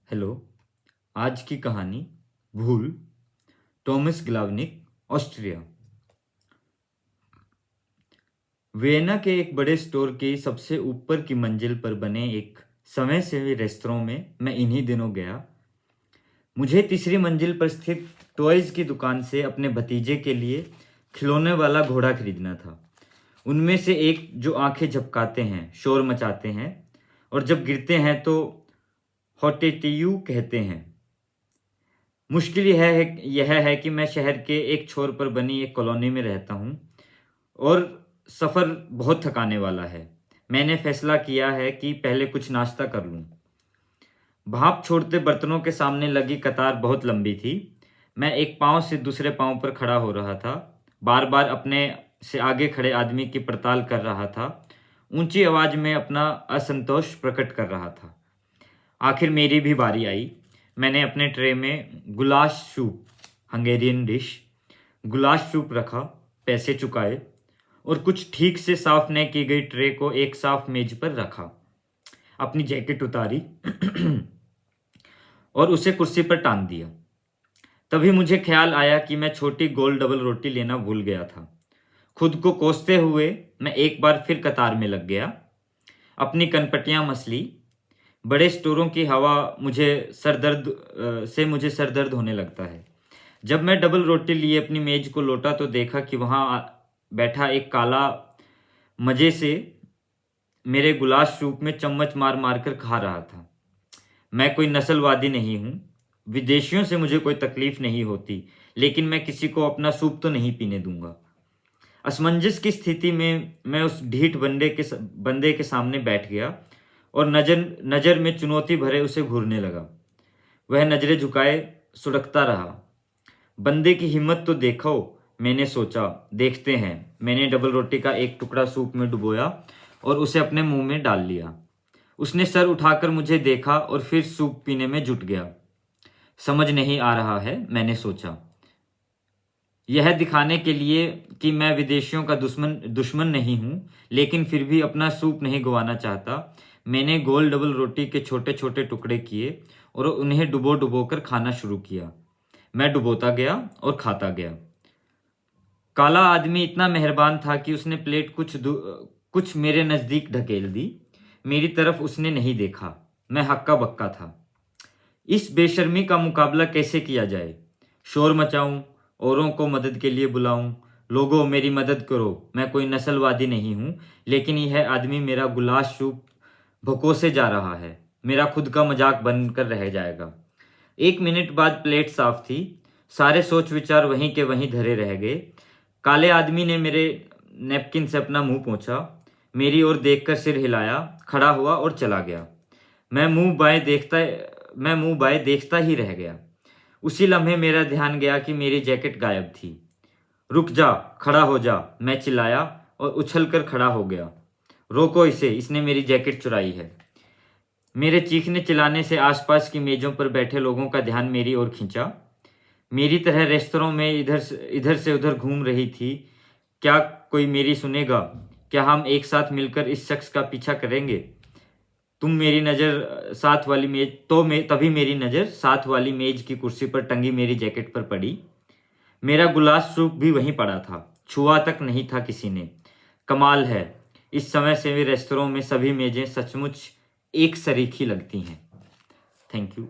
Hello. आज की कहानी भूल, टॉमस ग्लावनिक, ऑस्ट्रिया। वियना के एक बड़े स्टोर की सबसे ऊपर की मंजिल पर बने एक समय सेवी रेस्तरां में मैं इन्हीं दिनों गया। मुझे तीसरी मंजिल पर स्थित टॉयज की दुकान से अपने भतीजे के लिए खिलौने वाला घोड़ा खरीदना था। उनमें से एक जो आंखें झपकाते हैं, शोर मचाते हैं और जब गिरते हैं तो हॉटेटियू कहते हैं। मुश्किल यह है कि मैं शहर के एक छोर पर बनी एक कॉलोनी में रहता हूँ और सफ़र बहुत थकाने वाला है। मैंने फैसला किया है कि पहले कुछ नाश्ता कर लूँ। भाप छोड़ते बर्तनों के सामने लगी कतार बहुत लंबी थी। मैं एक पाँव से दूसरे पाँव पर खड़ा हो रहा था, बार बार अपने से आगे खड़े आदमी की पड़ताल कर रहा था, ऊंची आवाज़ में अपना असंतोष प्रकट कर रहा था। आखिर मेरी भी बारी आई। मैंने अपने ट्रे में goulash soup, Hungarian dish, goulash soup रखा, पैसे चुकाए और कुछ ठीक से साफ न की गई ट्रे को एक साफ मेज पर रखा। अपनी जैकेट उतारी और उसे कुर्सी पर टांग दिया। तभी मुझे ख्याल आया कि मैं छोटी गोल डबल रोटी लेना भूल गया था। खुद को कोसते हुए मैं एक बार फिर कतार में लग गया। अपनी कनपटियां मसली। बड़े स्टोरों की हवा मुझे सर दर्द होने लगता है। जब मैं डबल रोटी लिए अपनी मेज को लौटा तो देखा कि वहां बैठा एक काला मजे से मेरे गुलाश सूप में चम्मच मार मार कर खा रहा था। मैं कोई नस्लवादी नहीं हूँ, विदेशियों से मुझे कोई तकलीफ नहीं होती, लेकिन मैं किसी को अपना सूप तो नहीं पीने दूंगा। असमंजस की स्थिति में मैं उस ढीठ बंदे के सामने बैठ गया और नजर नजर में चुनौती भरे उसे घूरने लगा। वह नजरें झुकाए सुड़कता रहा। बंदे की हिम्मत तो देखो, मैंने सोचा। देखते हैं। मैंने डबल रोटी का एक टुकड़ा सूप में डुबोया और उसे अपने मुंह में डाल लिया। उसने सर उठाकर मुझे देखा और फिर सूप पीने में जुट गया। समझ नहीं आ रहा है, मैंने सोचा। यह दिखाने के लिए कि मैं विदेशियों का दुश्मन नहीं हूं, लेकिन फिर भी अपना सूप नहीं गंवाना चाहता, मैंने गोल डबल रोटी के छोटे छोटे टुकड़े किए और उन्हें डुबो डुबो कर खाना शुरू किया। मैं डुबोता गया और खाता गया। काला आदमी इतना मेहरबान था कि उसने प्लेट कुछ मेरे नज़दीक ढकेल दी। मेरी तरफ उसने नहीं देखा। मैं हक्का बक्का था। इस बेशर्मी का मुकाबला कैसे किया जाए? शोर मचाऊं, औरों को मदद के लिए बुलाऊं, लोगों मेरी मदद करो, मैं कोई नस्लवादी नहीं हूं, लेकिन यह आदमी मेरा गुलाश सूप भकोसे जा रहा है। मेरा खुद का मजाक बनकर रह जाएगा। 1 मिनट बाद प्लेट साफ थी। सारे सोच विचार वहीं के वहीं धरे रह गए। काले आदमी ने मेरे नैपकिन से अपना मुंह पोंछा, मेरी ओर देखकर सिर हिलाया, खड़ा हुआ और चला गया। मैं मुंह बाएं देखता ही रह गया। उसी लम्हे मेरा ध्यान गया कि मेरी जैकेट गायब थी। रुक जा, खड़ा हो जा, मैं चिल्लाया और उछलकर खड़ा हो गया। रोको इसे, इसने मेरी जैकेट चुराई है। मेरे चीखने चिल्लाने से आसपास की मेजों पर बैठे लोगों का ध्यान मेरी ओर खींचा। मेरी तरह रेस्तरां में इधर से उधर घूम रही थी। क्या कोई मेरी सुनेगा? क्या हम एक साथ मिलकर इस शख्स का पीछा करेंगे? तभी मेरी नज़र साथ वाली मेज की कुर्सी पर टंगी मेरी जैकेट पर पड़ी। मेरा गुलास सूप भी वहीं पड़ा था, छुआ तक नहीं था किसी ने। कमाल है, इस समय से भी रेस्तरां में सभी मेजें सचमुच एक सरीखी लगती हैं। Thank you.